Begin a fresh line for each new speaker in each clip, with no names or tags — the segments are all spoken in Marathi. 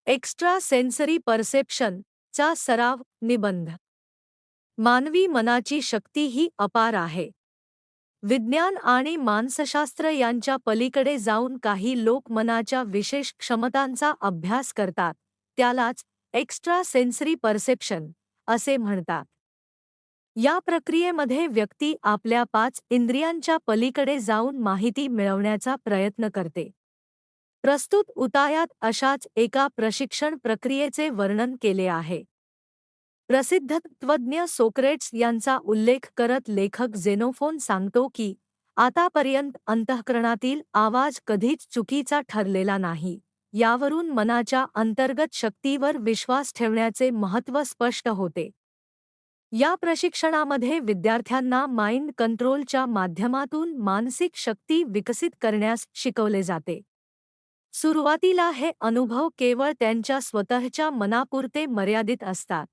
एक्स्ट्रा सेन्सरी परसेप्शन चा सराव निबंध. मानवी मनाची शक्ती ही अपार आहे. विज्ञान आणि मानसशास्त्र यांच्या पलीकडे जाऊन काही लोक मनाच्या विशेष क्षमतांचा अभ्यास करतात, त्यालाच एक्स्ट्रा सेन्सरी परसेप्शन असे म्हणतात. या प्रक्रियेमध्ये व्यक्ती आपल्या 5 इंद्रियांच्या पलीकडे जाऊन माहिती मिळवण्याचा प्रयत्न करते. प्रस्तुत उतायात अशाच एका प्रशिक्षण प्रक्रियेचे वर्णन केले आहे. प्रसिद्ध तत्त्वज्ञ सोक्रेट्स यांचा उल्लेख करत लेखक झेनोफोन सांगतो की आतापर्यंत अंतःकरणातील आवाज कधीच चुकीचा ठरलेला नाही. यावरून मनाच्या अंतर्गत शक्तीवर विश्वास ठेवण्याचे महत्त्व स्पष्ट होते. या प्रशिक्षणामध्ये विद्यार्थ्यांना माइंड कंट्रोलच्या माध्यमातून मानसिक शक्ती विकसित करण्यास शिकवले जाते. सुरुवातीला हे अनुभव केवळ त्यांच्या स्वतःच्या मनापुरते मर्यादित असतात.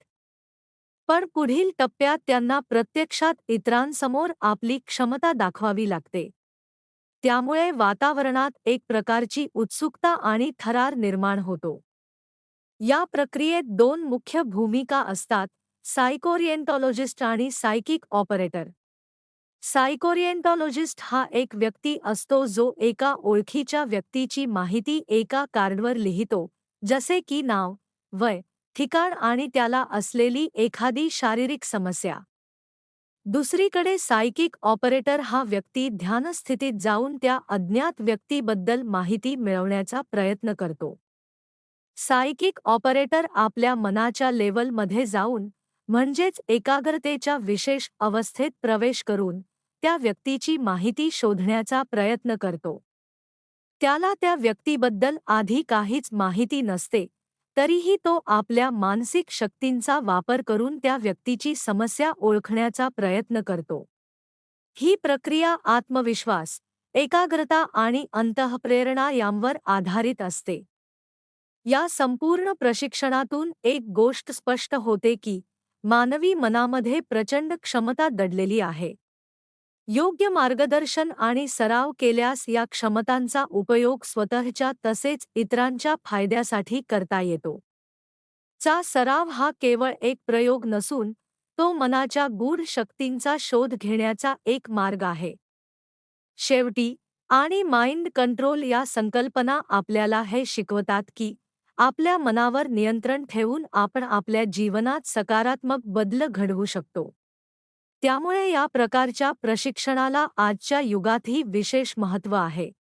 पण पुढील टप्प्यात त्यांना प्रत्यक्षात इतरांसमोर आपली क्षमता दाखवावी लागते. त्यामुळे वातावरणात एक प्रकारची उत्सुकता आणि थरार निर्माण होतो. या प्रक्रियेत 2 मुख्य भूमिका असतात, सायकोरिएंटॉलॉजिस्ट आणि सायकिक ऑपरेटर. सायकोरिएंटॉलॉजिस्ट हा एक व्यक्ती असतो जो एका ओळखीच्या व्यक्तीची माहिती एका कार्डवर लिहितो, जसे की नाव, वय, ठिकाण आणि त्याला असलेली एखादी शारीरिक समस्या. दुसरीकडे सायकिक ऑपरेटर हा व्यक्ती ध्यानस्थितीत जाऊन त्या अज्ञात व्यक्तीबद्दल माहिती मिळवण्याचा प्रयत्न करतो. सायकिक ऑपरेटर आपल्या मनाच्या लेव्हलमध्ये जाऊन, म्हणजेच एकाग्रतेच्या विशेष अवस्थेत प्रवेश करून, त्या व्यक्तीची माहिती शोधण्याचा प्रयत्न करतो. त्याला त्या व्यक्तीबद्दल आधी काहीच माहिती नसते, तरीही तो आपल्या मानसिक शक्तींचा वापर करून त्या व्यक्तीची समस्या ओळखण्याचा प्रयत्न करतो. ही प्रक्रिया आत्मविश्वास, एकाग्रता आणि अंतःप्रेरणा यांवर आधारित असते. या संपूर्ण प्रशिक्षणातून एक गोष्ट स्पष्ट होते की मानवी मनामध्ये प्रचंड क्षमता दडलेली आहे. योग्य मार्गदर्शन आणि सराव केल्यास या क्षमतांचा उपयोग स्वतःच्या तसेच इतरांच्या फायद्यासाठी करता येतो. चा सराव हा केवळ एक प्रयोग नसून तो मनाच्या गूढ शक्तींचा शोध घेण्याचा एक मार्ग आहे. शेवटी आणि माइंड कंट्रोल या संकल्पना आपल्याला हे शिकवतात की आपल्या मनावर नियंत्रण ठेवून आपण आपल्या जीवनात सकारात्मक बदल घडवू शकतो. त्यामुळे या प्रकारच्या प्रशिक्षणाला आजच्या युगातही विशेष महत्त्व आहे.